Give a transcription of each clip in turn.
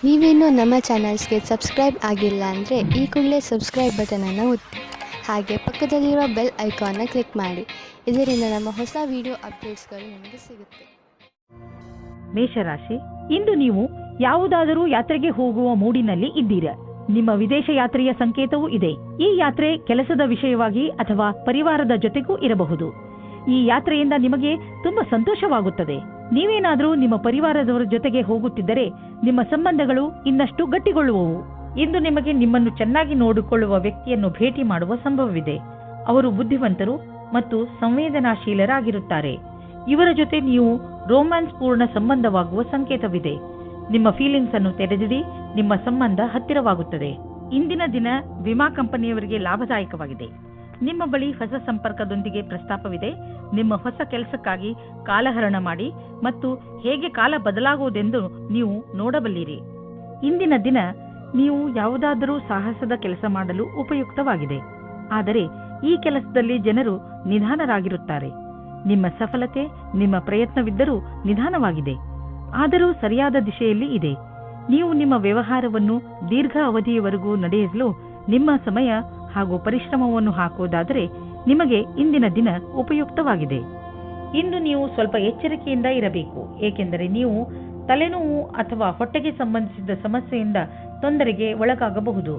ನೀವೇನೂ ನಮ್ಮ ಚಾನಲ್ಸ್ಗೆ ಸಬ್ಸ್ಕ್ರೈಬ್ ಆಗಿಲ್ಲ ಅಂದರೆ ಈ ಕೂಡಲೇ ಸಬ್ಸ್ಕ್ರೈಬ್ ಬಟನನ್ನು ಒತ್ತಿ ಹಾಗೆ ಪಕ್ಕದಲ್ಲಿರೋ ಬೆಲ್ ಐಕಾನ್ನ ಕ್ಲಿಕ್ ಮಾಡಿ. ಇದರಿಂದ ನಮ್ಮ ಹೊಸ ವಿಡಿಯೋ ಅಪ್ಡೇಟ್ಸ್ಗಳು ನಿಮಗೆ ಸಿಗುತ್ತೆ. ಮೇಷರಾಶಿ, ಇಂದು ನೀವು ಯಾವುದಾದರೂ ಯಾತ್ರೆಗೆ ಹೋಗುವ ಮೂಡಿನಲ್ಲಿ ಇದ್ದೀರಾ. ನಿಮ್ಮ ವಿದೇಶ ಯಾತ್ರೆಯ ಸಂಕೇತವೂ ಇದೆ. ಈ ಯಾತ್ರೆ ಕೆಲಸದ ವಿಷಯವಾಗಿ ಅಥವಾ ಪರಿವಾರದ ಜೊತೆಗೂ ಇರಬಹುದು. ಈ ಯಾತ್ರೆಯಿಂದ ನಿಮಗೆ ತುಂಬಾ ಸಂತೋಷವಾಗುತ್ತದೆ. ನೀವೇನಾದರೂ ನಿಮ್ಮ ಪರಿವಾರದವರ ಜೊತೆಗೆ ಹೋಗುತ್ತಿದ್ದರೆ ನಿಮ್ಮ ಸಂಬಂಧಗಳು ಇನ್ನಷ್ಟು ಗಟ್ಟಿಗೊಳ್ಳುವವು. ಇಂದು ನಿಮಗೆ ನಿಮ್ಮನ್ನು ಚೆನ್ನಾಗಿ ನೋಡಿಕೊಳ್ಳುವ ವ್ಯಕ್ತಿಯನ್ನು ಭೇಟಿ ಮಾಡುವ ಸಂಭವವಿದೆ. ಅವರು ಬುದ್ಧಿವಂತರು ಮತ್ತು ಸಂವೇದನಾಶೀಲರಾಗಿರುತ್ತಾರೆ. ಇವರ ಜೊತೆ ನೀವು ರೋಮ್ಯಾನ್ಸ್ ಪೂರ್ಣ ಸಂಬಂಧವಾಗುವ ಸಂಕೇತವಿದೆ. ನಿಮ್ಮ ಫೀಲಿಂಗ್ಸ್ ಅನ್ನು ತೆರೆದಿಡಿ, ನಿಮ್ಮ ಸಂಬಂಧ ಹತ್ತಿರವಾಗುತ್ತದೆ. ಇಂದಿನ ದಿನ ವಿಮಾ ಕಂಪನಿಯವರಿಗೆ ಲಾಭದಾಯಕವಾಗಿದೆ. ನಿಮ್ಮ ಬಳಿ ಹೊಸ ಸಂಪರ್ಕದೊಂದಿಗೆ ಪ್ರಸ್ತಾಪವಿದೆ. ನಿಮ್ಮ ಹೊಸ ಕೆಲಸಕ್ಕಾಗಿ ಕಾಲಹರಣ ಮಾಡಿ ಮತ್ತು ಹೇಗೆ ಕಾಲ ಬದಲಾಗುವುದೆಂದು ನೀವು ನೋಡಬಲ್ಲಿರಿ. ಇಂದಿನ ದಿನ ನೀವು ಯಾವುದಾದರೂ ಸಾಹಸದ ಕೆಲಸ ಮಾಡಲು ಉಪಯುಕ್ತವಾಗಿದೆ. ಆದರೆ ಈ ಕೆಲಸದಲ್ಲಿ ಜನರು ನಿಧಾನರಾಗಿರುತ್ತಾರೆ. ನಿಮ್ಮ ಸಫಲತೆ ನಿಮ್ಮ ಪ್ರಯತ್ನವಿದ್ದರೂ ನಿಧಾನವಾಗಿದೆ, ಆದರೂ ಸರಿಯಾದ ದಿಶೆಯಲ್ಲಿ ಇದೆ. ನೀವು ನಿಮ್ಮ ವ್ಯವಹಾರವನ್ನು ದೀರ್ಘ ಅವಧಿಯವರೆಗೂ ನಡೆಸಲು ನಿಮ್ಮ ಸಮಯ ಹಾಗೂ ಪರಿಶ್ರಮವನ್ನು ಹಾಕುವುದಾದರೆ ನಿಮಗೆ ಇಂದಿನ ದಿನ ಉಪಯುಕ್ತವಾಗಿದೆ. ಇಂದು ನೀವು ಸ್ವಲ್ಪ ಎಚ್ಚರಿಕೆಯಿಂದ ಇರಬೇಕು, ಏಕೆಂದರೆ ನೀವು ತಲೆನೋವು ಅಥವಾ ಹೊಟ್ಟೆಗೆ ಸಂಬಂಧಿಸಿದ ಸಮಸ್ಯೆಯಿಂದ ತೊಂದರೆಗೆ ಒಳಗಾಗಬಹುದು.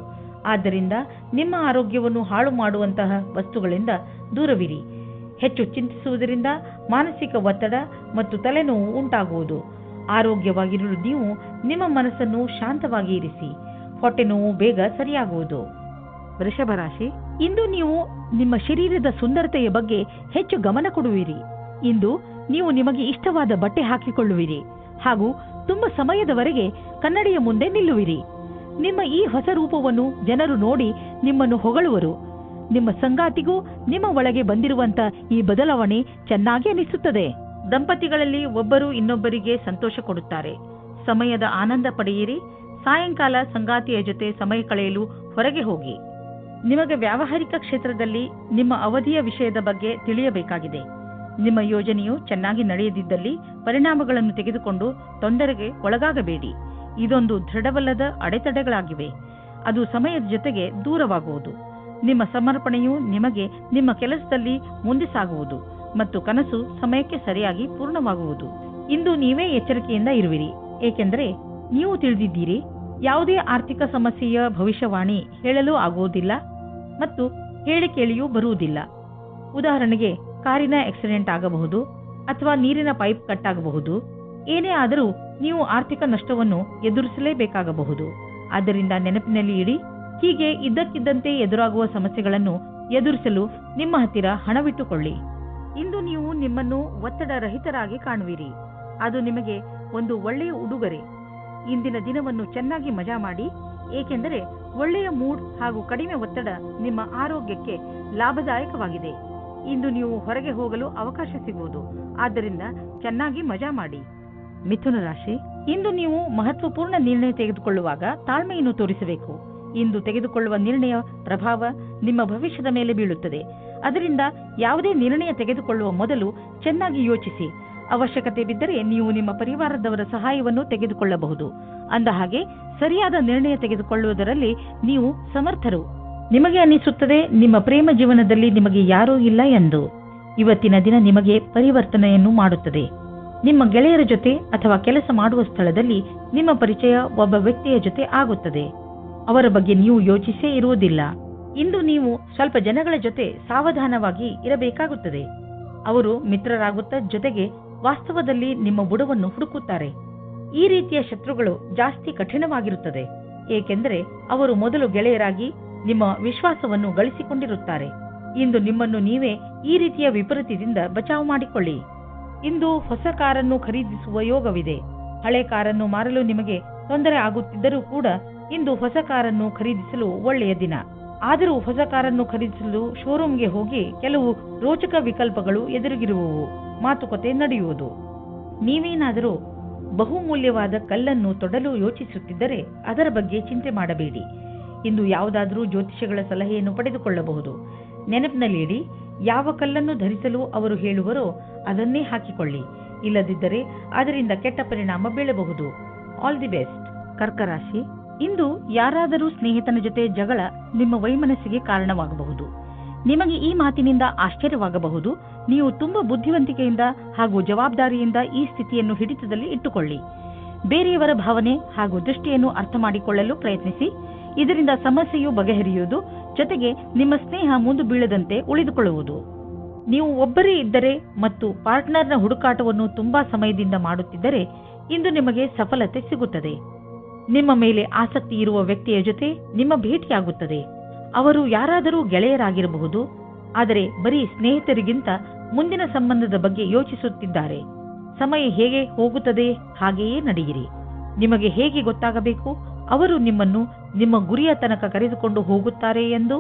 ಆದ್ದರಿಂದ ನಿಮ್ಮ ಆರೋಗ್ಯವನ್ನು ಹಾಳು ಮಾಡುವಂತಹ ವಸ್ತುಗಳಿಂದ ದೂರವಿರಿ. ಹೆಚ್ಚು ಚಿಂತಿಸುವುದರಿಂದ ಮಾನಸಿಕ ಒತ್ತಡ ಮತ್ತು ತಲೆನೋವು ಉಂಟಾಗುವುದು. ಆರೋಗ್ಯವಾಗಿರಲು ನೀವು ನಿಮ್ಮ ಮನಸ್ಸನ್ನು ಶಾಂತವಾಗಿ ಇರಿಸಿ. ಹೊಟ್ಟೆ ನೋವು ಬೇಗ ಸರಿಯಾಗುವುದು. ವೃಷಭ ರಾಶಿ, ಇಂದು ನೀವು ನಿಮ್ಮ ಶರೀರದ ಸುಂದರತೆಯ ಬಗ್ಗೆ ಹೆಚ್ಚು ಗಮನ ಕೊಡುವಿರಿ. ಇಂದು ನೀವು ನಿಮಗೆ ಇಷ್ಟವಾದ ಬಟ್ಟೆ ಹಾಕಿಕೊಳ್ಳುವಿರಿ ಹಾಗೂ ತುಂಬಾ ಸಮಯದವರೆಗೆ ಕನ್ನಡಿಯ ಮುಂದೆ ನಿಲ್ಲುವಿರಿ. ನಿಮ್ಮ ಈ ಹೊಸ ರೂಪವನ್ನು ಜನರು ನೋಡಿ ನಿಮ್ಮನ್ನು ಹೊಗಳುವರು. ನಿಮ್ಮ ಸಂಗಾತಿಗೂ ನಿಮ್ಮ ಒಳಗೆ ಬಂದಿರುವಂತ ಈ ಬದಲಾವಣೆ ಚೆನ್ನಾಗಿ ಅನಿಸುತ್ತದೆ. ದಂಪತಿಗಳಲ್ಲಿ ಒಬ್ಬರು ಇನ್ನೊಬ್ಬರಿಗೆ ಸಂತೋಷ ಕೊಡುತ್ತಾರೆ. ಸಮಯದ ಆನಂದ ಪಡೆಯಿರಿ. ಸಾಯಂಕಾಲ ಸಂಗಾತಿಯ ಜೊತೆ ಸಮಯ ಕಳೆಯಲು ಹೊರಗೆ ಹೋಗಿ. ನಿಮಗೆ ವ್ಯಾವಹಾರಿಕ ಕ್ಷೇತ್ರದಲ್ಲಿ ನಿಮ್ಮ ಅವಧಿಯ ವಿಷಯದ ಬಗ್ಗೆ ತಿಳಿಯಬೇಕಾಗಿದೆ. ನಿಮ್ಮ ಯೋಜನೆಯು ಚೆನ್ನಾಗಿ ನಡೆಯದಿದ್ದಲ್ಲಿ ಪರಿಣಾಮಗಳನ್ನು ತೆಗೆದುಕೊಂಡು ತೊಂದರೆಗೆ ಒಳಗಾಗಬೇಡಿ. ಇದೊಂದು ದೃಢವಲ್ಲದ ಅಡೆತಡೆಗಳಾಗಿವೆ. ಅದು ಸಮಯದ ಜೊತೆಗೆ ದೂರವಾಗುವುದು. ನಿಮ್ಮ ಸಮರ್ಪಣೆಯು ನಿಮಗೆ ನಿಮ್ಮ ಕೆಲಸದಲ್ಲಿ ಮುಂದೆ ಸಾಗುವುದು ಮತ್ತು ಕನಸು ಸಮಯಕ್ಕೆ ಸರಿಯಾಗಿ ಪೂರ್ಣವಾಗುವುದು. ಇಂದು ನೀವೇ ಎಚ್ಚರಿಕೆಯಿಂದ ಇರುವಿರಿ, ಏಕೆಂದರೆ ನೀವು ತಿಳಿದಿದ್ದೀರಿ ಯಾವುದೇ ಆರ್ಥಿಕ ಸಮಸ್ಯೆಯ ಭವಿಷ್ಯವಾಣಿ ಹೇಳಲು ಆಗುವುದಿಲ್ಲ ಮತ್ತು ಹೇಳಿ ಕೇಳಿಯೂ ಬರುವುದಿಲ್ಲ. ಉದಾಹರಣೆಗೆ ಕಾರಿನ ಆಕ್ಸಿಡೆಂಟ್ ಆಗಬಹುದು ಅಥವಾ ನೀರಿನ ಪೈಪ್ ಕಟ್ ಆಗಬಹುದು. ಏನೇ ಆದರೂ ನೀವು ಆರ್ಥಿಕ ನಷ್ಟವನ್ನು ಎದುರಿಸಲೇಬೇಕಾಗಬಹುದು. ಆದ್ದರಿಂದ ನೆನಪಿನಲ್ಲಿ ಇಡಿ, ಹೀಗೆ ಇದ್ದಕ್ಕಿದ್ದಂತೆ ಎದುರಾಗುವ ಸಮಸ್ಯೆಗಳನ್ನು ಎದುರಿಸಲು ನಿಮ್ಮ ಹತ್ತಿರ ಹಣವಿಟ್ಟುಕೊಳ್ಳಿ. ಇಂದು ನೀವು ನಿಮ್ಮನ್ನು ಒತ್ತಡ ರಹಿತರಾಗಿ ಕಾಣುವಿರಿ. ಅದು ನಿಮಗೆ ಒಂದು ಒಳ್ಳೆಯ ಉಡುಗೊರೆ. ಇಂದಿನ ದಿನವನ್ನು ಚೆನ್ನಾಗಿ ಮಜಾ ಮಾಡಿ, ಏಕೆಂದರೆ ಒಳ್ಳೆಯ ಮೂಡ್ ಹಾಗೂ ಕಡಿಮೆ ಒತ್ತಡ ನಿಮ್ಮ ಆರೋಗ್ಯಕ್ಕೆ ಲಾಭದಾಯಕವಾಗಿದೆ. ಇಂದು ನೀವು ಹೊರಗೆ ಹೋಗಲು ಅವಕಾಶ ಸಿಗುವುದು. ಆದ್ದರಿಂದ ಚೆನ್ನಾಗಿ ಮಜಾ ಮಾಡಿ. ಮಿಥುನ ರಾಶಿ, ಇಂದು ನೀವು ಮಹತ್ವಪೂರ್ಣ ನಿರ್ಣಯ ತೆಗೆದುಕೊಳ್ಳುವಾಗ ತಾಳ್ಮೆಯನ್ನು ತೋರಿಸಬೇಕು. ಇಂದು ತೆಗೆದುಕೊಳ್ಳುವ ನಿರ್ಣಯ ಪ್ರಭಾವ ನಿಮ್ಮ ಭವಿಷ್ಯದ ಮೇಲೆ ಬೀಳುತ್ತದೆ. ಅದರಿಂದ ಯಾವುದೇ ನಿರ್ಣಯ ತೆಗೆದುಕೊಳ್ಳುವ ಮೊದಲು ಚೆನ್ನಾಗಿ ಯೋಚಿಸಿ. ಅವಶ್ಯಕತೆ ಬಿದ್ದರೆ ನೀವು ನಿಮ್ಮ ಪರಿವಾರದವರ ಸಹಾಯವನ್ನು ತೆಗೆದುಕೊಳ್ಳಬಹುದು. ಅಂದಹಾಗೆ ಸರಿಯಾದ ನಿರ್ಣಯ ತೆಗೆದುಕೊಳ್ಳುವುದರಲ್ಲಿ ನೀವು ಸಮರ್ಥರು. ನಿಮಗೆ ಅನಿಸುತ್ತದೆ ನಿಮ್ಮ ಪ್ರೇಮ ಜೀವನದಲ್ಲಿ ನಿಮಗೆ ಯಾರೂ ಇಲ್ಲ ಎಂದು. ಇವತ್ತಿನ ದಿನ ನಿಮಗೆ ಪರಿವರ್ತನೆಯನ್ನು ಮಾಡುತ್ತದೆ. ನಿಮ್ಮ ಗೆಳೆಯರ ಜೊತೆ ಅಥವಾ ಕೆಲಸ ಮಾಡುವ ಸ್ಥಳದಲ್ಲಿ ನಿಮ್ಮ ಪರಿಚಯ ಒಬ್ಬ ವ್ಯಕ್ತಿಯ ಜೊತೆ ಆಗುತ್ತದೆ. ಅವರ ಬಗ್ಗೆ ನೀವು ಯೋಚಿಸೇ ಇರುವುದಿಲ್ಲ. ಇಂದು ನೀವು ಸ್ವಲ್ಪ ಜನಗಳ ಜೊತೆ ಸಾವಧಾನವಾಗಿ ಇರಬೇಕಾಗುತ್ತದೆ. ಅವರು ಮಿತ್ರರಾಗುತ್ತಾ ಜೊತೆಗೆ ವಾಸ್ತವದಲ್ಲಿ ನಿಮ್ಮ ಬುಡವನ್ನು ಹುಡುಕುತ್ತಾರೆ. ಈ ರೀತಿಯ ಶತ್ರುಗಳು ಜಾಸ್ತಿ ಕಠಿಣವಾಗಿರುತ್ತದೆ, ಏಕೆಂದರೆ ಅವರು ಮೊದಲು ಗೆಳೆಯರಾಗಿ ನಿಮ್ಮ ವಿಶ್ವಾಸವನ್ನು ಗಳಿಸಿಕೊಂಡಿರುತ್ತಾರೆ. ಇಂದು ನಿಮ್ಮನ್ನು ನೀವೇ ಈ ರೀತಿಯ ವಿಪರೀತದಿಂದ ಬಚಾವು ಮಾಡಿಕೊಳ್ಳಿ. ಇಂದು ಹೊಸ ಕಾರನ್ನು ಖರೀದಿಸುವ ಯೋಗವಿದೆ. ಹಳೆ ಕಾರನ್ನು ಮಾರಲು ನಿಮಗೆ ತೊಂದರೆ ಆಗುತ್ತಿದ್ದರೂ ಕೂಡ ಇಂದು ಹೊಸ ಕಾರನ್ನು ಖರೀದಿಸಲು ಒಳ್ಳೆಯ ದಿನ. ಆದರೂ ಹೊಸ ಕಾರನ್ನು ಖರೀದಿಸಲು ಶೋರೂಮ್ಗೆ ಹೋಗಿ ಕೆಲವು ರೋಚಕ ವಿಕಲ್ಪಗಳು ಎದುರಿಗಿರುವವು. ಮಾತುಕತೆ ನಡೆಯುವುದು. ನೀವೇನಾದರೂ ಬಹುಮೂಲ್ಯವಾದ ಕಲ್ಲನ್ನು ತೊಡಲು ಯೋಚಿಸುತ್ತಿದ್ದರೆ ಅದರ ಬಗ್ಗೆ ಚಿಂತೆ ಮಾಡಬೇಡಿ. ಇಂದು ಯಾವುದಾದರೂ ಜ್ಯೋತಿಷಿಗಳ ಸಲಹೆಯನ್ನು ಪಡೆದುಕೊಳ್ಳಬಹುದು. ನೆನಪಿನಲ್ಲಿಡಿ, ಯಾವ ಕಲ್ಲನ್ನು ಧರಿಸಲು ಅವರು ಹೇಳುವರೋ ಅದನ್ನೇ ಹಾಕಿಕೊಳ್ಳಿ. ಇಲ್ಲದಿದ್ದರೆ ಅದರಿಂದ ಕೆಟ್ಟ ಪರಿಣಾಮ ಬೀಳಬಹುದು. All the best. ಕರ್ಕ ರಾಶಿ, ಇಂದು ಯಾರಾದರೂ ಸ್ನೇಹಿತನ ಜೊತೆ ಜಗಳ ನಿಮ್ಮ ವೈಮನಸ್ಸಿಗೆ ಕಾರಣವಾಗಬಹುದು. ನಿಮಗೆ ಈ ಮಾತಿನಿಂದ ಆಶ್ಚರ್ಯವಾಗಬಹುದು. ನೀವು ತುಂಬಾ ಬುದ್ಧಿವಂತಿಕೆಯಿಂದ ಹಾಗೂ ಜವಾಬ್ದಾರಿಯಿಂದ ಈ ಸ್ಥಿತಿಯನ್ನು ಹಿಡಿತದಲ್ಲಿ ಇಟ್ಟುಕೊಳ್ಳಿ. ಬೇರೆಯವರ ಭಾವನೆ ಹಾಗೂ ದೃಷ್ಟಿಯನ್ನು ಅರ್ಥ ಮಾಡಿಕೊಳ್ಳಲು ಪ್ರಯತ್ನಿಸಿ. ಇದರಿಂದ ಸಮಸ್ಯೆಯು ಬಗೆಹರಿಯುವುದು, ಜೊತೆಗೆ ನಿಮ್ಮ ಸ್ನೇಹ ಮುಂದೆ ಬೀಳದಂತೆ ಉಳಿದುಕೊಳ್ಳುವುದು. ನೀವು ಒಬ್ಬರೇ ಇದ್ದರೆ ಮತ್ತು ಪಾರ್ಟ್ನರ್ನ ಹುಡುಕಾಟವನ್ನು ತುಂಬಾ ಸಮಯದಿಂದ ಮಾಡುತ್ತಿದ್ದರೆ ಇಂದು ನಿಮಗೆ ಸಫಲತೆ ಸಿಗುತ್ತದೆ. ನಿಮ್ಮ ಮೇಲೆ ಆಸಕ್ತಿ ಇರುವ ವ್ಯಕ್ತಿಯ ಜೊತೆ ನಿಮ್ಮ ಭೇಟಿಯಾಗುತ್ತದೆ. ಅವರು ಯಾರಾದರೂ ಗೆಳೆಯರಾಗಿರಬಹುದು, ಆದರೆ ಬರೀ ಸ್ನೇಹಿತರಿಗಿಂತ ಮುಂದಿನ ಸಂಬಂಧದ ಬಗ್ಗೆ ಯೋಚಿಸುತ್ತಿದ್ದಾರೆ. ಸಮಯ ಹೇಗೆ ಹೋಗುತ್ತದೆ ಹಾಗೆಯೇ ನಡೆಯಿರಿ. ನಿಮಗೆ ಹೇಗೆ ಗೊತ್ತಾಗಬೇಕು ಅವರು ನಿಮ್ಮನ್ನು ನಿಮ್ಮ ಗುರಿಯ ತನಕ ಕರೆದುಕೊಂಡು ಹೋಗುತ್ತಾರೆ ಎಂದು?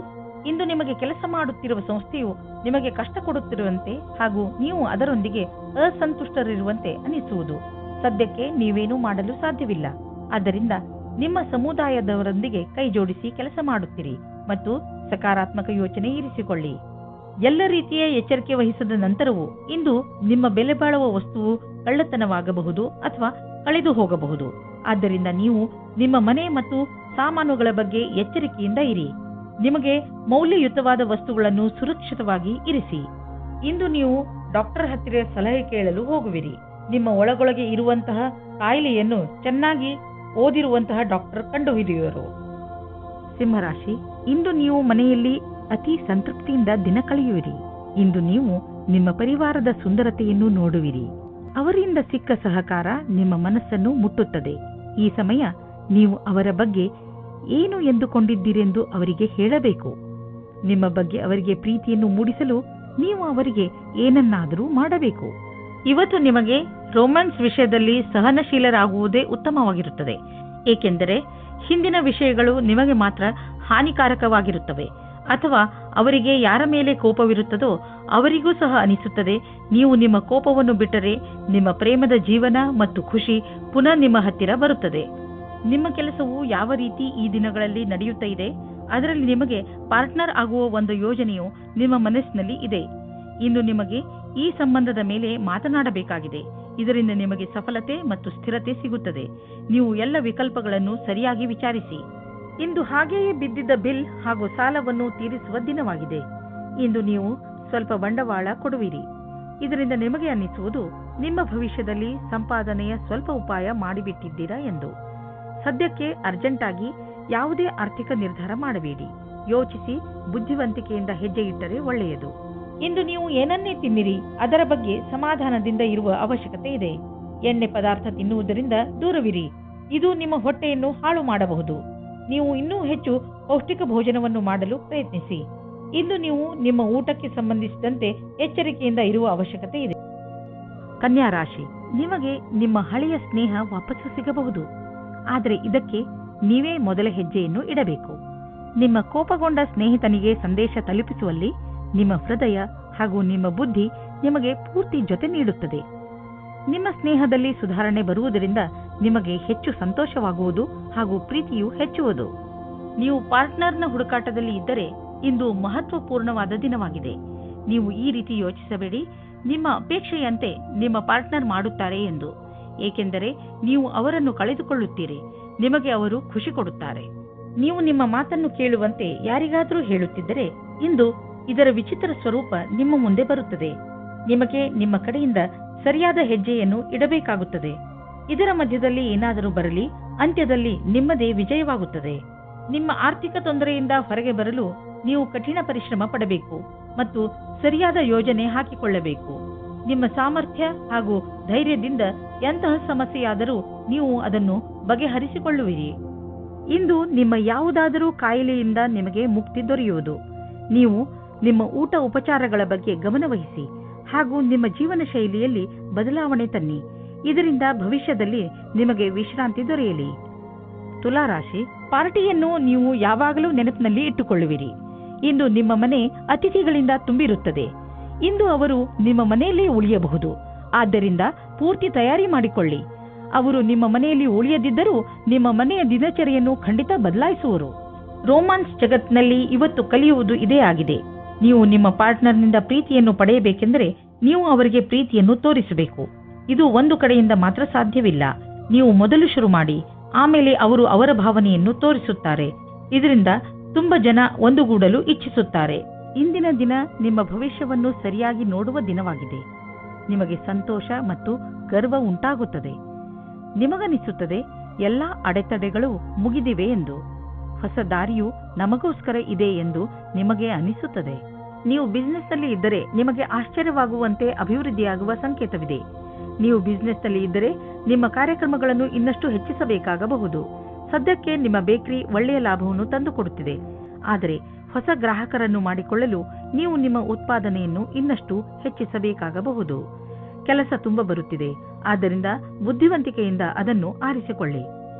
ಇಂದು ನಿಮಗೆ ಕೆಲಸ ಮಾಡುತ್ತಿರುವ ಸಂಸ್ಥೆಯು ನಿಮಗೆ ಕಷ್ಟ ಕೊಡುತ್ತಿರುವಂತೆ ಹಾಗೂ ನೀವು ಅದರೊಂದಿಗೆ ಅಸಂತುಷ್ಟರಿರುವಂತೆ ಅನಿಸುವುದು. ಸದ್ಯಕ್ಕೆ ನೀವೇನೂ ಮಾಡಲು ಸಾಧ್ಯವಿಲ್ಲ. ಆದ್ದರಿಂದ ನಿಮ್ಮ ಸಮುದಾಯದವರೊಂದಿಗೆ ಕೈ ಜೋಡಿಸಿ ಕೆಲಸ ಮಾಡುತ್ತೀರಿ ಮತ್ತು ಸಕಾರಾತ್ಮಕ ಯೋಚನೆ ಇರಿಸಿಕೊಳ್ಳಿ. ಎಲ್ಲ ರೀತಿಯ ಎಚ್ಚರಿಕೆ ವಹಿಸಿದ ನಂತರವೂ ಇಂದು ನಿಮ್ಮ ಬೆಲೆ ಬಾಳುವ ವಸ್ತುವು ಕಳ್ಳತನವಾಗಬಹುದು ಅಥವಾ ಕಳೆದು ಹೋಗಬಹುದು. ಆದ್ದರಿಂದ ನೀವು ನಿಮ್ಮ ಮನೆ ಮತ್ತು ಸಾಮಾನುಗಳ ಬಗ್ಗೆ ಎಚ್ಚರಿಕೆಯಿಂದ ಇರಿ. ನಿಮಗೆ ಮೌಲ್ಯಯುತವಾದ ವಸ್ತುಗಳನ್ನು ಸುರಕ್ಷಿತವಾಗಿ ಇರಿಸಿ. ಇಂದು ನೀವು ಡಾಕ್ಟರ್ ಹತ್ತಿರ ಸಲಹೆ ಕೇಳಲು ಹೋಗುವಿರಿ. ನಿಮ್ಮ ಒಳಗೊಳಗೆ ಇರುವಂತಹ ಕಾಯಿಲೆಯನ್ನು ಚೆನ್ನಾಗಿ ಓದಿರುವಂತಹ ಡಾಕ್ಟರ್ ಕಂಡುಹಿಡಿಯುವರು. ಸಿಂಹರಾಶಿ, ಇಂದು ನೀವು ಮನೆಯಲ್ಲಿ ಅತಿ ಸಂತೃಪ್ತಿಯಿಂದ ದಿನ ಕಳೆಯುವಿರಿ. ಇಂದು ನೀವು ನಿಮ್ಮ ಪರಿವಾರದ ಸುಂದರತೆಯನ್ನು ನೋಡುವಿರಿ. ಅವರಿಂದ ಸಿಕ್ಕ ಸಹಕಾರ ನಿಮ್ಮ ಮನಸ್ಸನ್ನು ಮುಟ್ಟುತ್ತದೆ. ಈ ಸಮಯ ನೀವು ಅವರ ಬಗ್ಗೆ ಏನು ಎಂದುಕೊಂಡಿದ್ದೀರೆಂದು ಅವರಿಗೆ ಹೇಳಬೇಕು. ನಿಮ್ಮ ಬಗ್ಗೆ ಅವರಿಗೆ ಪ್ರೀತಿಯನ್ನು ಮೂಡಿಸಲು ನೀವು ಅವರಿಗೆ ಏನನ್ನಾದರೂ ಮಾಡಬೇಕು. ಇವತ್ತು ನಿಮಗೆ ರೊಮ್ಯಾನ್ಸ್ ವಿಷಯದಲ್ಲಿ ಸಹನಶೀಲರಾಗುವುದೇ ಉತ್ತಮವಾಗಿರುತ್ತದೆ. ಏಕೆಂದರೆ ಹಿಂದಿನ ವಿಷಯಗಳು ನಿಮಗೆ ಮಾತ್ರ ಹಾನಿಕಾರಕವಾಗಿರುತ್ತವೆ, ಅಥವಾ ಅವರಿಗೆ ಯಾರ ಮೇಲೆ ಕೋಪವಿರುತ್ತದೋ ಅವರಿಗೂ ಸಹ ಅನಿಸುತ್ತದೆ. ನೀವು ನಿಮ್ಮ ಕೋಪವನ್ನು ಬಿಟ್ಟರೆ ನಿಮ್ಮ ಪ್ರೇಮದ ಜೀವನ ಮತ್ತು ಖುಷಿ ಪುನಃ ನಿಮ್ಮ ಹತ್ತಿರ ಬರುತ್ತದೆ. ನಿಮ್ಮ ಕೆಲಸವು ಯಾವ ರೀತಿ ಈ ದಿನಗಳಲ್ಲಿ ನಡೆಯುತ್ತಾ ಇದೆ, ಅದರಲ್ಲಿ ನಿಮಗೆ ಪಾರ್ಟ್ನರ್ ಆಗುವ ಒಂದು ಯೋಜನೆಯು ನಿಮ್ಮ ಮನಸ್ಸಿನಲ್ಲಿ ಇದೆ. ಇಂದು ನಿಮಗೆ ಈ ಸಂಬಂಧದ ಮೇಲೆ ಮಾತನಾಡಬೇಕಾಗಿದೆ. ಇದರಿಂದ ನಿಮಗೆ ಸಫಲತೆ ಮತ್ತು ಸ್ಥಿರತೆ ಸಿಗುತ್ತದೆ. ನೀವು ಎಲ್ಲ ವಿಕಲ್ಪಗಳನ್ನು ಸರಿಯಾಗಿ ವಿಚಾರಿಸಿ. ಇಂದು ಹಾಗೆಯೇ ಬಿದ್ದಿದ್ದ ಬಿಲ್ ಹಾಗೂ ಸಾಲವನ್ನು ತೀರಿಸುವ ದಿನವಾಗಿದೆ. ಇಂದು ನೀವು ಸ್ವಲ್ಪ ಬಂಡವಾಳ ಕೊಡುವಿರಿ. ಇದರಿಂದ ನಿಮಗೆ ಅನ್ನಿಸುವುದು ನಿಮ್ಮ ಭವಿಷ್ಯದಲ್ಲಿ ಸಂಪಾದನೆಯ ಸ್ವಲ್ಪ ಉಪಾಯ ಮಾಡಿಬಿಟ್ಟಿದ್ದೀರಾ ಎಂದು. ಸದ್ಯಕ್ಕೆ ಅರ್ಜೆಂಟ್ ಆಗಿ ಯಾವುದೇ ಆರ್ಥಿಕ ನಿರ್ಧಾರ ಮಾಡಬೇಡಿ. ಯೋಚಿಸಿ ಬುದ್ಧಿವಂತಿಕೆಯಿಂದ ಹೆಜ್ಜೆ ಇಟ್ಟರೆ ಒಳ್ಳೆಯದು. ಇಂದು ನೀವು ಏನನ್ನೇ ತಿನ್ನಿರಿ, ಅದರ ಬಗ್ಗೆ ಸಮಾಧಾನದಿಂದ ಇರುವ ಅವಶ್ಯಕತೆ ಇದೆ. ಎಣ್ಣೆ ಪದಾರ್ಥ ತಿನ್ನುವುದರಿಂದ ದೂರವಿರಿ. ಇದು ನಿಮ್ಮ ಹೊಟ್ಟೆಯನ್ನು ಹಾಳು ಮಾಡಬಹುದು. ನೀವು ಇನ್ನೂ ಹೆಚ್ಚು ಪೌಷ್ಟಿಕ ಭೋಜನವನ್ನು ಮಾಡಲು ಪ್ರಯತ್ನಿಸಿ. ಇಂದು ನೀವು ನಿಮ್ಮ ಊಟಕ್ಕೆ ಸಂಬಂಧಿಸಿದಂತೆ ಎಚ್ಚರಿಕೆಯಿಂದ ಇರುವ ಅವಶ್ಯಕತೆ ಇದೆ. ಕನ್ಯಾ ರಾಶಿ, ನಿಮಗೆ ನಿಮ್ಮ ಹಳೆಯ ಸ್ನೇಹ ವಾಪಸ್ಸು ಸಿಗಬಹುದು. ಆದರೆ ಇದಕ್ಕೆ ನೀವೇ ಮೊದಲ ಹೆಜ್ಜೆಯನ್ನು ಇಡಬೇಕು. ನಿಮ್ಮ ಕೋಪಗೊಂಡ ಸ್ನೇಹಿತನಿಗೆ ಸಂದೇಶ ತಲುಪಿಸುವಲ್ಲಿ ನಿಮ್ಮ ಹೃದಯ ಹಾಗೂ ನಿಮ್ಮ ಬುದ್ಧಿ ನಿಮಗೆ ಪೂರ್ತಿ ಜೊತೆ ನೀಡುತ್ತದೆ. ನಿಮ್ಮ ಸ್ನೇಹದಲ್ಲಿ ಸುಧಾರಣೆ ಬರುವುದರಿಂದ ನಿಮಗೆ ಹೆಚ್ಚು ಸಂತೋಷವಾಗುವುದು ಹಾಗೂ ಪ್ರೀತಿಯು ಹೆಚ್ಚುವುದು. ನೀವು ಪಾರ್ಟ್ನರ್ನ ಹುಡುಕಾಟದಲ್ಲಿ ಇದ್ದರೆ ಇಂದು ಮಹತ್ವಪೂರ್ಣವಾದ ದಿನವಾಗಿದೆ. ನೀವು ಈ ರೀತಿ ಯೋಚಿಸಬೇಡಿ, ನಿಮ್ಮ ಅಪೇಕ್ಷೆಯಂತೆ ನಿಮ್ಮ ಪಾರ್ಟ್ನರ್ ಮಾಡುತ್ತಾರೆ ಎಂದು. ಏಕೆಂದರೆ ನೀವು ಅವರನ್ನು ಕಳೆದುಕೊಳ್ಳುತ್ತೀರಿ. ನಿಮಗೆ ಅವರು ಖುಷಿ ಕೊಡುತ್ತಾರೆ. ನೀವು ನಿಮ್ಮ ಮಾತನ್ನು ಕೇಳುವಂತೆ ಯಾರಿಗಾದರೂ ಹೇಳುತ್ತಿದ್ದರೆ ಇಂದು ಇದರ ವಿಚಿತ್ರ ಸ್ವರೂಪ ನಿಮ್ಮ ಮುಂದೆ ಬರುತ್ತದೆ. ನಿಮಗೆ ನಿಮ್ಮ ಕಡೆಯಿಂದ ಸರಿಯಾದ ಹೆಜ್ಜೆಯನ್ನು ಇಡಬೇಕಾಗುತ್ತದೆ. ಇದರ ಮಧ್ಯದಲ್ಲಿ ಏನಾದರೂ ಬರಲಿ, ಅಂತ್ಯದಲ್ಲಿ ನಿಮ್ಮದೇ ವಿಜಯವಾಗುತ್ತದೆ. ನಿಮ್ಮ ಆರ್ಥಿಕ ತೊಂದರೆಯಿಂದ ಹೊರಗೆ ಬರಲು ನೀವು ಕಠಿಣ ಪರಿಶ್ರಮ ಪಡಬೇಕು ಮತ್ತು ಸರಿಯಾದ ಯೋಜನೆ ಹಾಕಿಕೊಳ್ಳಬೇಕು. ನಿಮ್ಮ ಸಾಮರ್ಥ್ಯ ಹಾಗೂ ಧೈರ್ಯದಿಂದ ಎಂತಹ ಸಮಸ್ಯೆಯಾದರೂ ನೀವು ಅದನ್ನು ಬಗೆಹರಿಸಿಕೊಳ್ಳುವಿರಿ. ಇಂದು ನಿಮ್ಮ ಯಾವುದಾದರೂ ಕಾಯಿಲೆಯಿಂದ ನಿಮಗೆ ಮುಕ್ತಿ ದೊರೆಯುವುದು. ನೀವು ನಿಮ್ಮ ಊಟ ಉಪಚಾರಗಳ ಬಗ್ಗೆ ಗಮನವಹಿಸಿ ಹಾಗೂ ನಿಮ್ಮ ಜೀವನ ಶೈಲಿಯಲ್ಲಿ ಬದಲಾವಣೆ ತನ್ನಿ. ಇದರಿಂದ ಭವಿಷ್ಯದಲ್ಲಿ ನಿಮಗೆ ವಿಶ್ರಾಂತಿ ದೊರೆಯಲಿ. ತುಲಾರಾಶಿ, ಪಾರ್ಟಿಯನ್ನು ನೀವು ಯಾವಾಗಲೂ ನೆನಪಿನಲ್ಲಿ ಇಟ್ಟುಕೊಳ್ಳುವಿರಿ. ಇಂದು ನಿಮ್ಮ ಮನೆ ಅತಿಥಿಗಳಿಂದ ತುಂಬಿರುತ್ತದೆ. ಇಂದು ಅವರು ನಿಮ್ಮ ಮನೆಯಲ್ಲೇ ಉಳಿಯಬಹುದು. ಆದ್ದರಿಂದ ಪೂರ್ತಿ ತಯಾರಿ ಮಾಡಿಕೊಳ್ಳಿ. ಅವರು ನಿಮ್ಮ ಮನೆಯಲ್ಲಿ ಉಳಿಯದಿದ್ದರೂ ನಿಮ್ಮ ಮನೆಯ ದಿನಚರಿಯನ್ನು ಖಂಡಿತ ಬದಲಾಯಿಸುವರು. ರೋಮಾನ್ಸ್ ಜಗತ್ತಿನಲ್ಲಿ ಇವತ್ತು ಕಲಿಯುವುದು ಇದೇ ಆಗಿದೆ. ನೀವು ನಿಮ್ಮ ಪಾರ್ಟ್ನರ್ನಿಂದ ಪ್ರೀತಿಯನ್ನು ಪಡೆಯಬೇಕೆಂದರೆ ನೀವು ಅವರಿಗೆ ಪ್ರೀತಿಯನ್ನು ತೋರಿಸಬೇಕು. ಇದು ಒಂದು ಕಡೆಯಿಂದ ಮಾತ್ರ ಸಾಧ್ಯವಿಲ್ಲ. ನೀವು ಮೊದಲು ಶುರು ಮಾಡಿ, ಆಮೇಲೆ ಅವರು ಅವರ ಭಾವನೆಯನ್ನು ತೋರಿಸುತ್ತಾರೆ. ಇದರಿಂದ ತುಂಬ ಜನ ಒಂದುಗೂಡಲು ಇಚ್ಛಿಸುತ್ತಾರೆ. ಇಂದಿನ ದಿನ ನಿಮ್ಮ ಭವಿಷ್ಯವನ್ನು ಸರಿಯಾಗಿ ನೋಡುವ ದಿನವಾಗಿದೆ. ನಿಮಗೆ ಸಂತೋಷ ಮತ್ತು ಗರ್ವ ಉಂಟಾಗುತ್ತದೆ. ನಿಮಗನಿಸುತ್ತದೆ ಎಲ್ಲ ಅಡೆತಡೆಗಳು ಮುಗಿದಿವೆ ಎಂದು. ಹೊಸ ದಾರಿಯು ನಮಗೋಸ್ಕರ ಇದೆ ಎಂದು ನಿಮಗೆ ಅನಿಸುತ್ತದೆ. ನೀವು ಬಿಸ್ನೆಸ್ನಲ್ಲಿ ಇದ್ದರೆ ನಿಮಗೆ ಆಶ್ಚರ್ಯವಾಗುವಂತೆ ಅಭಿವೃದ್ಧಿಯಾಗುವ ಸಂಕೇತವಿದೆ. ನೀವು ಬಿಸ್ನೆಸ್ನಲ್ಲಿ ಇದ್ದರೆ ನಿಮ್ಮ ಕಾರ್ಯಕ್ರಮಗಳನ್ನು ಇನ್ನಷ್ಟು ಹೆಚ್ಚಿಸಬೇಕಾಗಬಹುದು. ಸದ್ಯಕ್ಕೆ ನಿಮ್ಮ ಬೇಕರಿ ಒಳ್ಳೆಯ ಲಾಭವನ್ನು ತಂದುಕೊಡುತ್ತಿದೆ. ಆದರೆ ಹೊಸ ಗ್ರಾಹಕರನ್ನು ಮಾಡಿಕೊಳ್ಳಲು ನೀವು ನಿಮ್ಮ ಉತ್ಪಾದನೆಯನ್ನು ಇನ್ನಷ್ಟು ಹೆಚ್ಚಿಸಬೇಕಾಗಬಹುದು. ಕೆಲಸ ತುಂಬ ಬರುತ್ತಿದೆ, ಆದ್ದರಿಂದ ಬುದ್ಧಿವಂತಿಕೆಯಿಂದ ಅದನ್ನು ಆರಿಸಿಕೊಳ್ಳಿ.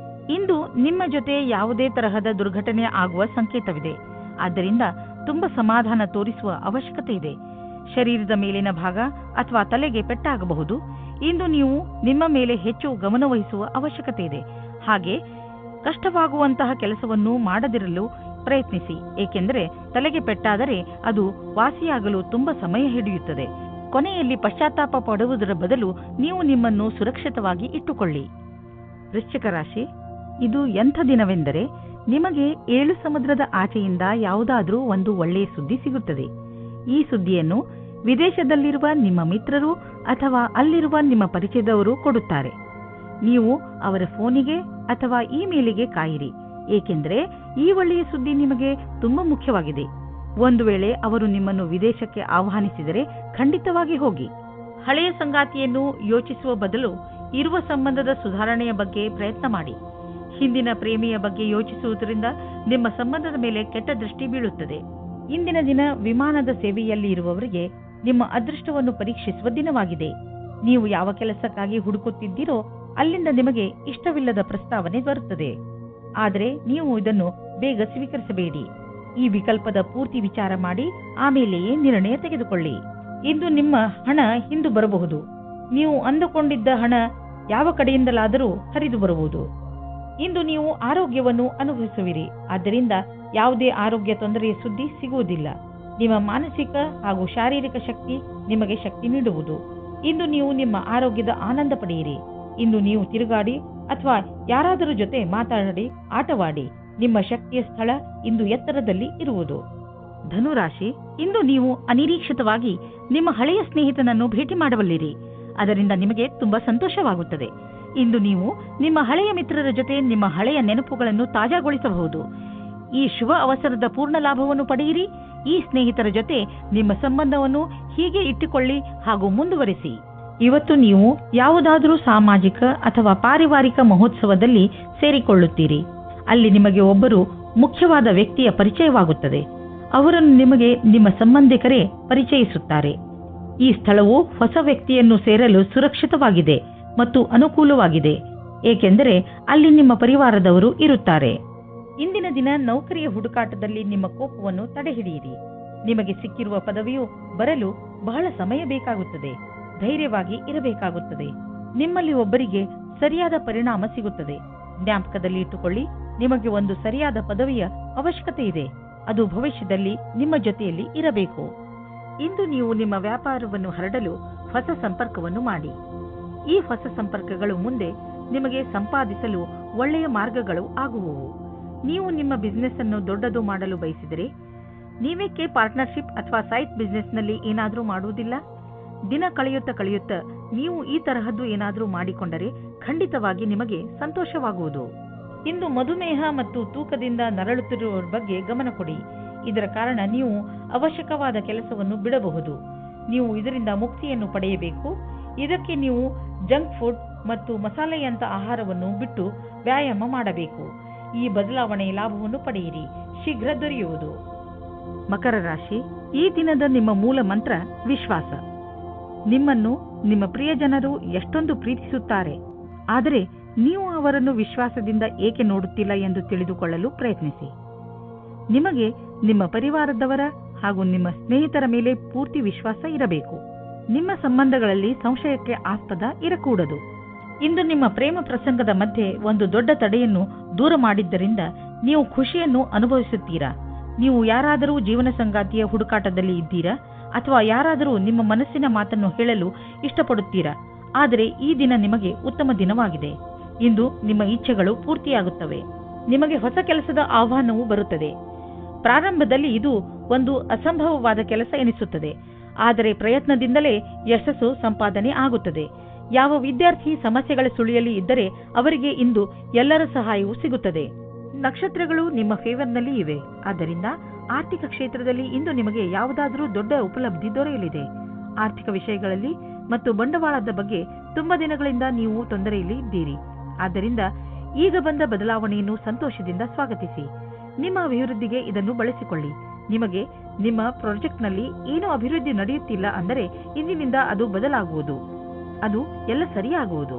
ಇಂದು ನಿಮ್ಮ ಜೊತೆ ಯಾವುದೇ ತರಹದ ದುರ್ಘಟನೆ ಆಗುವ ಸಂಕೇತವಿದೆ. ಆದ್ದರಿಂದ ತುಂಬ ಸಮಾಧಾನ ತೋರಿಸುವ ಅವಶ್ಯಕತೆ ಇದೆ. ಶರೀರದ ಮೇಲಿನ ಭಾಗ ಅಥವಾ ತಲೆಗೆ ಪೆಟ್ಟಾಗಬಹುದು. ಇಂದು ನೀವು ನಿಮ್ಮ ಮೇಲೆ ಹೆಚ್ಚು ಗಮನವಹಿಸುವ ಅವಶ್ಯಕತೆ ಇದೆ. ಹಾಗೆ ಕಷ್ಟವಾಗುವಂತಹ ಕೆಲಸವನ್ನು ಮಾಡದಿರಲು ಪ್ರಯತ್ನಿಸಿ, ಏಕೆಂದರೆ ತಲೆಗೆ ಪೆಟ್ಟಾದರೆ ಅದು ವಾಸಿಯಾಗಲು ತುಂಬ ಸಮಯ ಹಿಡಿಯುತ್ತದೆ. ಕೊನೆಯಲ್ಲಿ ಪಶ್ಚಾತ್ತಾಪ ಪಡುವುದರ ಬದಲು ನೀವು ನಿಮ್ಮನ್ನು ಸುರಕ್ಷಿತವಾಗಿ ಇಟ್ಟುಕೊಳ್ಳಿ. ವೃಶ್ಚಿಕ ರಾಶಿ, ಇದು ಎಂಥ ದಿನವೆಂದರೆ ನಿಮಗೆ 7 ಸಮುದ್ರದ ಆಚೆಯಿಂದ ಯಾವುದಾದ್ರೂ ಒಂದು ಒಳ್ಳೆಯ ಸುದ್ದಿ ಸಿಗುತ್ತದೆ. ಈ ಸುದ್ದಿಯನ್ನು ವಿದೇಶದಲ್ಲಿರುವ ನಿಮ್ಮ ಮಿತ್ರರು ಅಥವಾ ಅಲ್ಲಿರುವ ನಿಮ್ಮ ಪರಿಚಯದವರು ಕೊಡುತ್ತಾರೆ. ನೀವು ಅವರ ಫೋನಿಗೆ ಅಥವಾ ಇಮೇಲಿಗೆ ಕಾಯಿರಿ, ಏಕೆಂದರೆ ಈ ಒಳ್ಳೆಯ ಸುದ್ದಿ ನಿಮಗೆ ತುಂಬಾ ಮುಖ್ಯವಾಗಿದೆ. ಒಂದು ವೇಳೆ ಅವರು ನಿಮ್ಮನ್ನು ವಿದೇಶಕ್ಕೆ ಆಹ್ವಾನಿಸಿದರೆ ಖಂಡಿತವಾಗಿ ಹೋಗಿ. ಹಳೆಯ ಸಂಗಾತಿಯನ್ನು ಯೋಚಿಸುವ ಬದಲು ಇರುವ ಸಂಬಂಧದ ಸುಧಾರಣೆಯ ಬಗ್ಗೆ ಪ್ರಯತ್ನ ಮಾಡಿ. ಹಿಂದಿನ ಪ್ರೇಮಿಯ ಬಗ್ಗೆ ಯೋಚಿಸುವುದರಿಂದ ನಿಮ್ಮ ಸಂಬಂಧದ ಮೇಲೆ ಕೆಟ್ಟ ದೃಷ್ಟಿ ಬೀಳುತ್ತದೆ. ಇಂದಿನ ದಿನ ವಿಮಾನದ ಸೇವೆಯಲ್ಲಿ ಇರುವವರಿಗೆ ನಿಮ್ಮ ಅದೃಷ್ಟವನ್ನು ಪರೀಕ್ಷಿಸುವ ದಿನವಾಗಿದೆ. ನೀವು ಯಾವ ಕೆಲಸಕ್ಕಾಗಿ ಹುಡುಕುತ್ತಿದ್ದೀರೋ ಅಲ್ಲಿಂದ ನಿಮಗೆ ಇಷ್ಟವಿಲ್ಲದ ಪ್ರಸ್ತಾವನೆ ಬರುತ್ತದೆ. ಆದರೆ ನೀವು ಇದನ್ನು ಬೇಗ ಸ್ವೀಕರಿಸಬೇಡಿ. ಈ ವಿಕಲ್ಪದ ಪೂರ್ತಿ ವಿಚಾರ ಮಾಡಿ ಆಮೇಲೆಯೇ ನಿರ್ಣಯ ತೆಗೆದುಕೊಳ್ಳಿ. ಇಂದು ನಿಮ್ಮ ಹಣ ಹಿಂದು ಬರಬಹುದು. ನೀವು ಅಂದುಕೊಂಡಿದ್ದ ಹಣ ಯಾವ ಕಡೆಯಿಂದಲಾದರೂ ಹರಿದು ಬರುವುದು. ಇಂದು ನೀವು ಆರೋಗ್ಯವನ್ನು ಅನುಭವಿಸುವಿರಿ. ಆದ್ದರಿಂದ ಯಾವುದೇ ಆರೋಗ್ಯ ತೊಂದರೆಯ ಸುದ್ದಿ ಸಿಗುವುದಿಲ್ಲ. ನಿಮ್ಮ ಮಾನಸಿಕ ಹಾಗೂ ಶಾರೀರಿಕ ಶಕ್ತಿ ನಿಮಗೆ ಶಕ್ತಿ ನೀಡುವುದು. ಇಂದು ನೀವು ನಿಮ್ಮ ಆರೋಗ್ಯದ ಆನಂದ ಪಡೆಯಿರಿ. ಇಂದು ನೀವು ತಿರುಗಾಡಿ ಅಥವಾ ಯಾರಾದರೂ ಜೊತೆ ಮಾತಾಡಿ ಆಟವಾಡಿ. ನಿಮ್ಮ ಶಕ್ತಿಯ ಸ್ಥಳ ಇಂದು ಎತ್ತರದಲ್ಲಿ ಇರುವುದು. ಧನುರಾಶಿ, ಇಂದು ನೀವು ಅನಿರೀಕ್ಷಿತವಾಗಿ ನಿಮ್ಮ ಹಳೆಯ ಸ್ನೇಹಿತನನ್ನು ಭೇಟಿ ಮಾಡಬಲ್ಲಿರಿ. ಅದರಿಂದ ನಿಮಗೆ ತುಂಬಾ ಸಂತೋಷವಾಗುತ್ತದೆ. ಇಂದು ನೀವು ನಿಮ್ಮ ಹಳೆಯ ಮಿತ್ರರ ಜೊತೆ ನಿಮ್ಮ ಹಳೆಯ ನೆನಪುಗಳನ್ನು ತಾಜಾಗೊಳಿಸಬಹುದು. ಈ ಶುಭ ಅವಸರದ ಪೂರ್ಣ ಲಾಭವನ್ನು ಪಡೆಯಿರಿ. ಈ ಸ್ನೇಹಿತರ ಜೊತೆ ನಿಮ್ಮ ಸಂಬಂಧವನ್ನು ಹೀಗೆ ಇಟ್ಟುಕೊಳ್ಳಿ ಹಾಗೂ ಮುಂದುವರಿಸಿ. ಇವತ್ತು ನೀವು ಯಾವುದಾದರೂ ಸಾಮಾಜಿಕ ಅಥವಾ ಪಾರಿವಾರಿಕ ಮಹೋತ್ಸವದಲ್ಲಿ ಸೇರಿಕೊಳ್ಳುತ್ತೀರಿ. ಅಲ್ಲಿ ನಿಮಗೆ ಒಬ್ಬರು ಮುಖ್ಯವಾದ ವ್ಯಕ್ತಿಯ ಪರಿಚಯವಾಗುತ್ತದೆ. ಅವರನ್ನು ನಿಮಗೆ ನಿಮ್ಮ ಸಂಬಂಧಿಕರೇ ಪರಿಚಯಿಸುತ್ತಾರೆ. ಈ ಸ್ಥಳವು ಹೊಸ ವ್ಯಕ್ತಿಯನ್ನು ಸೇರಲು ಸುರಕ್ಷಿತವಾಗಿದೆ ಮತ್ತು ಅನುಕೂಲವಾಗಿದೆ, ಏಕೆಂದರೆ ಅಲ್ಲಿ ನಿಮ್ಮ ಪರಿವಾರದವರು ಇರುತ್ತಾರೆ. ಇಂದಿನ ದಿನ ನೌಕರಿಯ ಹುಡುಕಾಟದಲ್ಲಿ ನಿಮ್ಮ ಕೋಪವನ್ನು ತಡೆಹಿಡಿಯಿರಿ. ನಿಮಗೆ ಸಿಕ್ಕಿರುವ ಪದವಿಯು ಬರಲು ಬಹಳ ಸಮಯ ಬೇಕಾಗುತ್ತದೆ. ಧೈರ್ಯವಾಗಿ ಇರಬೇಕಾಗುತ್ತದೆ. ನಿಮ್ಮಲ್ಲಿ ಒಬ್ಬರಿಗೆ ಸರಿಯಾದ ಪರಿಣಾಮ ಸಿಗುತ್ತದೆ. ಜ್ಞಾಪಕದಲ್ಲಿ ಇಟ್ಟುಕೊಳ್ಳಿ, ನಿಮಗೆ ಒಂದು ಸರಿಯಾದ ಪದವಿಯ ಅವಶ್ಯಕತೆ ಇದೆ. ಅದು ಭವಿಷ್ಯದಲ್ಲಿ ನಿಮ್ಮ ಜೊತೆಯಲ್ಲಿ ಇರಬೇಕು. ಇಂದು ನೀವು ನಿಮ್ಮ ವ್ಯಾಪಾರವನ್ನು ಹರಡಲು ಹೊಸ ಸಂಪರ್ಕವನ್ನು ಮಾಡಿ. ಈ ಹೊಸ ಸಂಪರ್ಕಗಳು ಮುಂದೆ ನಿಮಗೆ ಸಂಪಾದಿಸಲು ಒಳ್ಳೆಯ ಮಾರ್ಗಗಳು ಆಗುವವು. ನೀವು ನಿಮ್ಮ ಬಿಸ್ನೆಸ್ ಅನ್ನು ದೊಡ್ಡದು ಮಾಡಲು ಬಯಸಿದರೆ ನೀವೇಕೆ ಪಾರ್ಟ್ನರ್ಶಿಪ್ ಅಥವಾ ಸೈಟ್ ಬಿಸ್ನೆಸ್ನಲ್ಲಿ ಏನಾದರೂ ಮಾಡುವುದಿಲ್ಲ? ದಿನ ಕಳೆಯುತ್ತಾ ನೀವು ಈ ತರಹದ್ದು ಏನಾದರೂ ಮಾಡಿಕೊಂಡರೆ ಖಂಡಿತವಾಗಿ ನಿಮಗೆ ಸಂತೋಷವಾಗುವುದು. ಇಂದು ಮಧುಮೇಹ ಮತ್ತು ತೂಕದಿಂದ ನರಳುತ್ತಿರುವವರ ಬಗ್ಗೆ ಗಮನ ಕೊಡಿ. ಇದರ ಕಾರಣ ನೀವು ಅವಶ್ಯಕವಾದ ಕೆಲಸವನ್ನು ಬಿಡಬಹುದು. ನೀವು ಇದರಿಂದ ಮುಕ್ತಿಯನ್ನು ಪಡೆಯಬೇಕು. ಇದಕ್ಕೆ ನೀವು ಜಂಕ್ ಫುಡ್ ಮತ್ತು ಮಸಾಲೆಯಂತ ಆಹಾರವನ್ನು ಬಿಟ್ಟು ವ್ಯಾಯಾಮ ಮಾಡಬೇಕು. ಈ ಬದಲಾವಣೆಯ ಲಾಭವನ್ನು ಪಡೆಯಿರಿ, ಶೀಘ್ರ ದೊರೆಯುವುದು. ಮಕರ ರಾಶಿ, ಈ ದಿನದ ನಿಮ್ಮ ಮೂಲ ಮಂತ್ರ ವಿಶ್ವಾಸ. ನಿಮ್ಮನ್ನು ನಿಮ್ಮ ಪ್ರಿಯಜನರು ಎಷ್ಟೊಂದು ಪ್ರೀತಿಸುತ್ತಾರೆ, ಆದರೆ ನೀವು ಅವರನ್ನು ವಿಶ್ವಾಸದಿಂದ ಏಕೆ ನೋಡುತ್ತಿಲ್ಲ ಎಂದು ತಿಳಿದುಕೊಳ್ಳಲು ಪ್ರಯತ್ನಿಸಿ. ನಿಮಗೆ ನಿಮ್ಮ ಪರಿವಾರದವರ ಹಾಗೂ ನಿಮ್ಮ ಸ್ನೇಹಿತರ ಮೇಲೆ ಪೂರ್ತಿ ವಿಶ್ವಾಸ ಇರಬೇಕು. ನಿಮ್ಮ ಸಂಬಂಧಗಳಲ್ಲಿ ಸಂಶಯಕ್ಕೆ ಆಸ್ಪದ ಇರಕೂಡದು. ಇಂದು ನಿಮ್ಮ ಪ್ರೇಮ ಪ್ರಸಂಗದ ಮಧ್ಯೆ ಒಂದು ದೊಡ್ಡ ತಡೆಯನ್ನು ದೂರ ಮಾಡಿದ್ದರಿಂದ ನೀವು ಖುಷಿಯನ್ನು ಅನುಭವಿಸುತ್ತೀರಾ. ನೀವು ಯಾರಾದರೂ ಜೀವನ ಸಂಗಾತಿಯ ಹುಡುಕಾಟದಲ್ಲಿ ಇದ್ದೀರಾ ಅಥವಾ ಯಾರಾದರೂ ನಿಮ್ಮ ಮನಸ್ಸಿನ ಮಾತನ್ನು ಹೇಳಲು ಇಷ್ಟಪಡುತ್ತೀರಾ? ಆದರೆ ಈ ದಿನ ನಿಮಗೆ ಉತ್ತಮ ದಿನವಾಗಿದೆ. ಇಂದು ನಿಮ್ಮ ಇಚ್ಛೆಗಳು ಪೂರ್ತಿಯಾಗುತ್ತವೆ. ನಿಮಗೆ ಹೊಸ ಕೆಲಸದ ಆಹ್ವಾನವೂ ಬರುತ್ತದೆ. ಪ್ರಾರಂಭದಲ್ಲಿ ಇದು ಒಂದು ಅಸಂಭವವಾದ ಕೆಲಸ ಎನಿಸುತ್ತದೆ, ಆದರೆ ಪ್ರಯತ್ನದಿಂದಲೇ ಯಶಸ್ಸು ಸಂಪಾದನೆ ಆಗುತ್ತದೆ. ಯಾವ ವಿದ್ಯಾರ್ಥಿ ಸಮಸ್ಯೆಗಳ ಸುಳಿಯಲ್ಲಿ ಇದ್ದರೆ ಅವರಿಗೆ ಇಂದು ಎಲ್ಲರ ಸಹಾಯವೂ ಸಿಗುತ್ತದೆ. ನಕ್ಷತ್ರಗಳು ನಿಮ್ಮ ಫೇವರ್ನಲ್ಲಿ ಇವೆ. ಆದ್ದರಿಂದ ಆರ್ಥಿಕ ಕ್ಷೇತ್ರದಲ್ಲಿ ಇಂದು ನಿಮಗೆ ಯಾವುದಾದರೂ ದೊಡ್ಡ ಉಪಲಬ್ಧಿ ದೊರೆಯಲಿದೆ. ಆರ್ಥಿಕ ವಿಷಯಗಳಲ್ಲಿ ಮತ್ತು ಬಂಡವಾಳದ ಬಗ್ಗೆ ತುಂಬಾ ದಿನಗಳಿಂದ ನೀವು ತೊಂದರೆಯಲ್ಲಿ ಇದ್ದೀರಿ. ಆದ್ದರಿಂದ ಈಗ ಬಂದ ಬದಲಾವಣೆಯನ್ನು ಸಂತೋಷದಿಂದ ಸ್ವಾಗತಿಸಿ. ನಿಮ್ಮ ಅಭಿವೃದ್ಧಿಗೆ ಇದನ್ನು ಬಳಸಿಕೊಳ್ಳಿ. ನಿಮಗೆ ನಿಮ್ಮ ಪ್ರಾಜೆಕ್ಟ್ನಲ್ಲಿ ಏನೋ ಅಭಿವೃದ್ಧಿ ನಡೆಯುತ್ತಿಲ್ಲ ಅಂದರೆ ಇಂದಿನಿಂದ ಅದು ಬದಲಾಗುವುದು, ಅದು ಎಲ್ಲ ಸರಿಯಾಗುವುದು.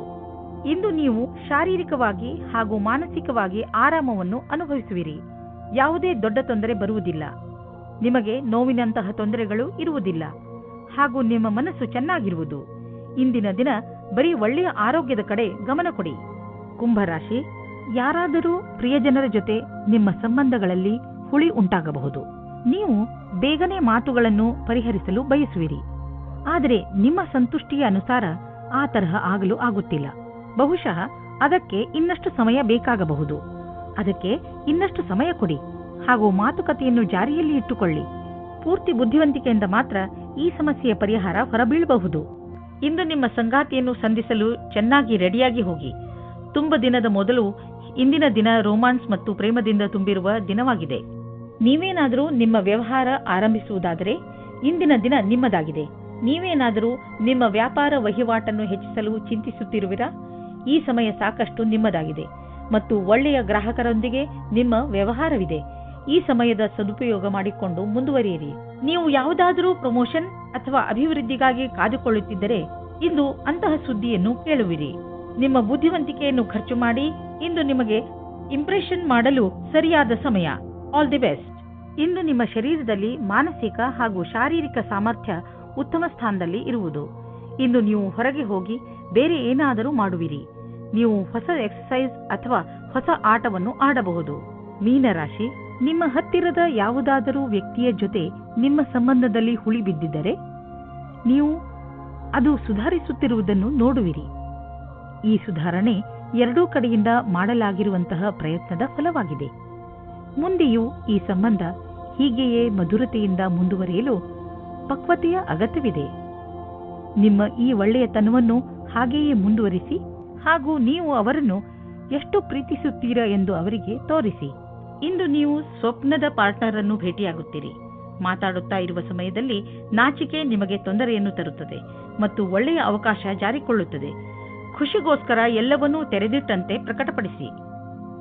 ಇಂದು ನೀವು ಶಾರೀರಿಕವಾಗಿ ಹಾಗೂ ಮಾನಸಿಕವಾಗಿ ಆರಾಮವನ್ನು ಅನುಭವಿಸುವಿರಿ. ಯಾವುದೇ ದೊಡ್ಡ ತೊಂದರೆ ಬರುವುದಿಲ್ಲ. ನಿಮಗೆ ನೋವಿನಂತಹ ತೊಂದರೆಗಳು ಇರುವುದಿಲ್ಲ ಹಾಗೂ ನಿಮ್ಮ ಮನಸ್ಸು ಚೆನ್ನಾಗಿರುವುದು. ಇಂದಿನ ದಿನ ಬರೀ ಒಳ್ಳೆಯ ಆರೋಗ್ಯದ ಕಡೆ ಗಮನ ಕೊಡಿ. ಕುಂಭರಾಶಿ, ಯಾರಾದರೂ ಪ್ರಿಯಜನರ ಜೊತೆ ನಿಮ್ಮ ಸಂಬಂಧಗಳಲ್ಲಿ ಹುಳಿ ಉಂಟಾಗಬಹುದು. ನೀವು ಬೇಗನೆ ಮಾತುಗಳನ್ನು ಪರಿಹರಿಸಲು ಬಯಸುವಿರಿ, ಆದರೆ ನಿಮ್ಮ ಸಂತುಷ್ಟಿಯ ಅನುಸಾರ ಆ ತರಹ ಆಗಲು ಆಗುತ್ತಿಲ್ಲ. ಬಹುಶಃ ಅದಕ್ಕೆ ಇನ್ನಷ್ಟು ಸಮಯ ಬೇಕಾಗಬಹುದು. ಅದಕ್ಕೆ ಇನ್ನಷ್ಟು ಸಮಯ ಕೊಡಿ ಹಾಗೂ ಮಾತುಕತೆಯನ್ನು ಜಾರಿಯಲ್ಲಿ ಇಟ್ಟುಕೊಳ್ಳಿ. ಪೂರ್ತಿ ಬುದ್ಧಿವಂತಿಕೆಯಿಂದ ಮಾತ್ರ ಈ ಸಮಸ್ಯೆಯ ಪರಿಹಾರ ಹೊರಬೀಳಬಹುದು. ಇಂದು ನಿಮ್ಮ ಸಂಗಾತಿಯನ್ನು ಸಂಧಿಸಲು ಚೆನ್ನಾಗಿ ರೆಡಿಯಾಗಿ ಹೋಗಿ. ತುಂಬ ದಿನದ ಮೊದಲು ಇಂದಿನ ದಿನ ರೋಮಾನ್ಸ್ ಮತ್ತು ಪ್ರೇಮದಿಂದ ತುಂಬಿರುವ ದಿನವಾಗಿದೆ. ನೀವೇನಾದರೂ ನಿಮ್ಮ ವ್ಯವಹಾರ ಆರಂಭಿಸುವುದಾದರೆ ಇಂದಿನ ದಿನ ನಿಮ್ಮದಾಗಿದೆ. ನೀವೇನಾದರೂ ನಿಮ್ಮ ವ್ಯಾಪಾರ ವಹಿವಾಟನ್ನು ಹೆಚ್ಚಿಸಲು ಚಿಂತಿಸುತ್ತಿರುವಿರಾ? ಈ ಸಮಯ ಸಾಕಷ್ಟು ನಿಮ್ಮದಾಗಿದೆ ಮತ್ತು ಒಳ್ಳೆಯ ಗ್ರಾಹಕರೊಂದಿಗೆ ನಿಮ್ಮ ವ್ಯವಹಾರವಿದೆ. ಈ ಸಮಯದ ಸದುಪಯೋಗ ಮಾಡಿಕೊಂಡು ಮುಂದುವರಿಯಿರಿ. ನೀವು ಯಾವುದಾದರೂ ಪ್ರಮೋಷನ್ ಅಥವಾ ಅಭಿವೃದ್ಧಿಗಾಗಿ ಕಾದುಕೊಳ್ಳುತ್ತಿದ್ದರೆ ಇಂದು ಅಂತಹ ಸುದ್ದಿಯನ್ನು ಕೇಳುವಿರಿ. ನಿಮ್ಮ ಬುದ್ಧಿವಂತಿಕೆಯನ್ನು ಖರ್ಚು ಮಾಡಿ. ಇಂದು ನಿಮಗೆ ಇಂಪ್ರೆಷನ್ ಮಾಡಲು ಸರಿಯಾದ ಸಮಯ. All the best. ಇಂದು ನಿಮ್ಮ ಶರೀರದಲ್ಲಿ ಮಾನಸಿಕ ಹಾಗೂ ಶಾರೀರಿಕ ಸಾಮರ್ಥ್ಯ ಉತ್ತಮ ಸ್ಥಾನದಲ್ಲಿ ಇರುವುದು. ಇಂದು ನೀವು ಹೊರಗೆ ಹೋಗಿ ಬೇರೆ ಏನಾದರೂ ಮಾಡುವಿರಿ. ನೀವು ಹೊಸ ಎಕ್ಸರ್ಸೈಸ್ ಅಥವಾ ಹೊಸ ಆಟವನ್ನು ಆಡಬಹುದು. ಮೀನರಾಶಿ, ನಿಮ್ಮ ಹತ್ತಿರದ ಯಾವುದಾದರೂ ವ್ಯಕ್ತಿಯ ಜೊತೆ ನಿಮ್ಮ ಸಂಬಂಧದಲ್ಲಿ ಹುಳಿ ಬಿದ್ದಿದ್ದರೆ ನೀವು ಅದು ಸುಧಾರಿಸುತ್ತಿರುವುದನ್ನು ನೋಡುವಿರಿ. ಈ ಸುಧಾರಣೆ ಎರಡೂ ಕಡೆಯಿಂದ ಮಾಡಲಾಗಿರುವಂತಹ ಪ್ರಯತ್ನದ ಫಲವಾಗಿದೆ. ಮುಂದೆಯೂ ಈ ಸಂಬಂಧ ಹೀಗೆಯೇ ಮಧುರತೆಯಿಂದ ಮುಂದುವರಿಯಲು ಪಕ್ವತೆಯ ಅಗತ್ಯವಿದೆ. ನಿಮ್ಮ ಈ ಒಳ್ಳೆಯತನವನ್ನು ಹಾಗೆಯೇ ಮುಂದುವರಿಸಿ ಹಾಗೂ ನೀವು ಅವರನ್ನು ಎಷ್ಟು ಪ್ರೀತಿಸುತ್ತೀರಾ ಎಂದು ಅವರಿಗೆ ತೋರಿಸಿ. ಇಂದು ನೀವು ಸ್ವಪ್ನದ ಪಾರ್ಟ್ನರ್ ಅನ್ನು ಭೇಟಿಯಾಗುತ್ತೀರಿ. ಮಾತಾಡುತ್ತಾ ಇರುವ ಸಮಯದಲ್ಲಿ ನಾಚಿಕೆ ನಿಮಗೆ ತೊಂದರೆಯನ್ನು ತರುತ್ತದೆ ಮತ್ತು ಒಳ್ಳೆಯ ಅವಕಾಶ ಜಾರಿಕೊಳ್ಳುತ್ತದೆ. ಖುಷಿಗೋಸ್ಕರ ಎಲ್ಲವನ್ನೂ ತೆರೆದಿಟ್ಟಂತೆ ಪ್ರಕಟಪಡಿಸಿ.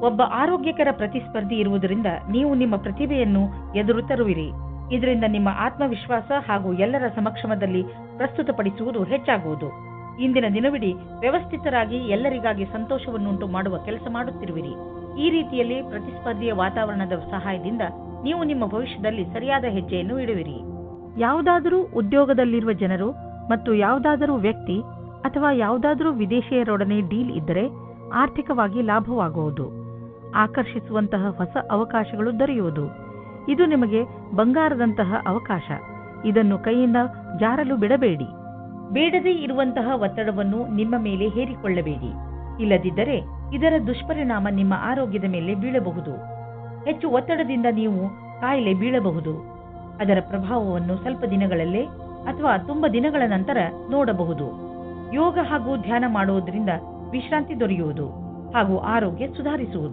ಒಬ್ಬ ಆರೋಗ್ಯಕರ ಪ್ರತಿಸ್ಪರ್ಧಿ ಇರುವುದರಿಂದ ನೀವು ನಿಮ್ಮ ಪ್ರತಿಭೆಯನ್ನು ಎದುರು ತರುವಿರಿ. ಇದರಿಂದ ನಿಮ್ಮ ಆತ್ಮವಿಶ್ವಾಸ ಹಾಗೂ ಎಲ್ಲರ ಸಮಕ್ಷಮದಲ್ಲಿ ಪ್ರಸ್ತುತಪಡಿಸುವುದು ಹೆಚ್ಚಾಗುವುದು. ಇಂದಿನ ದಿನವಿಡೀ ವ್ಯವಸ್ಥಿತರಾಗಿ ಎಲ್ಲರಿಗಾಗಿ ಸಂತೋಷವನ್ನುಂಟು ಮಾಡುವ ಕೆಲಸ ಮಾಡುತ್ತಿರುವಿರಿ. ಈ ರೀತಿಯಲ್ಲಿ ಪ್ರತಿಸ್ಪರ್ಧಿಯ ವಾತಾವರಣದ ಸಹಾಯದಿಂದ ನೀವು ನಿಮ್ಮ ಭವಿಷ್ಯದಲ್ಲಿ ಸರಿಯಾದ ಹೆಜ್ಜೆಯನ್ನು ಇಡುವಿರಿ. ಯಾವುದಾದರೂ ಉದ್ಯೋಗದಲ್ಲಿರುವ ಜನರು ಮತ್ತು ಯಾವುದಾದರೂ ವ್ಯಕ್ತಿ ಅಥವಾ ಯಾವುದಾದರೂ ವಿದೇಶಿಯರೊಡನೆ ಡೀಲ್ ಇದ್ದರೆ ಆರ್ಥಿಕವಾಗಿ ಲಾಭವಾಗುವುದು. ಆಕರ್ಷಿಸುವಂತಹ ಹೊಸ ಅವಕಾಶಗಳು ದೊರೆಯುವುದು. ಇದು ನಿಮಗೆ ಬಂಗಾರದಂತಹ ಅವಕಾಶ. ಇದನ್ನು ಕೈಯಿಂದ ಜಾರಲು ಬಿಡಬೇಡಿ. ಬೇಡದೇ ಇರುವಂತಹ ಒತ್ತಡವನ್ನು ನಿಮ್ಮ ಮೇಲೆ ಹೇರಿಕೊಳ್ಳಬೇಡಿ. ಇಲ್ಲದಿದ್ದರೆ ಇದರ ದುಷ್ಪರಿಣಾಮ ನಿಮ್ಮ ಆರೋಗ್ಯದ ಮೇಲೆ ಬೀಳಬಹುದು. ಹೆಚ್ಚು ಒತ್ತಡದಿಂದ ನೀವು ಕಾಯಿಲೆ ಬೀಳಬಹುದು. ಅದರ ಪ್ರಭಾವವನ್ನು ಸ್ವಲ್ಪ ದಿನಗಳಲ್ಲೇ ಅಥವಾ ತುಂಬ ದಿನಗಳ ನಂತರ ನೋಡಬಹುದು. ಯೋಗ ಹಾಗೂ ಧ್ಯಾನ ಮಾಡುವುದರಿಂದ ವಿಶ್ರಾಂತಿ ದೊರೆಯುವುದು ಹಾಗೂ ಆರೋಗ್ಯ ಸುಧಾರಿಸುವುದು.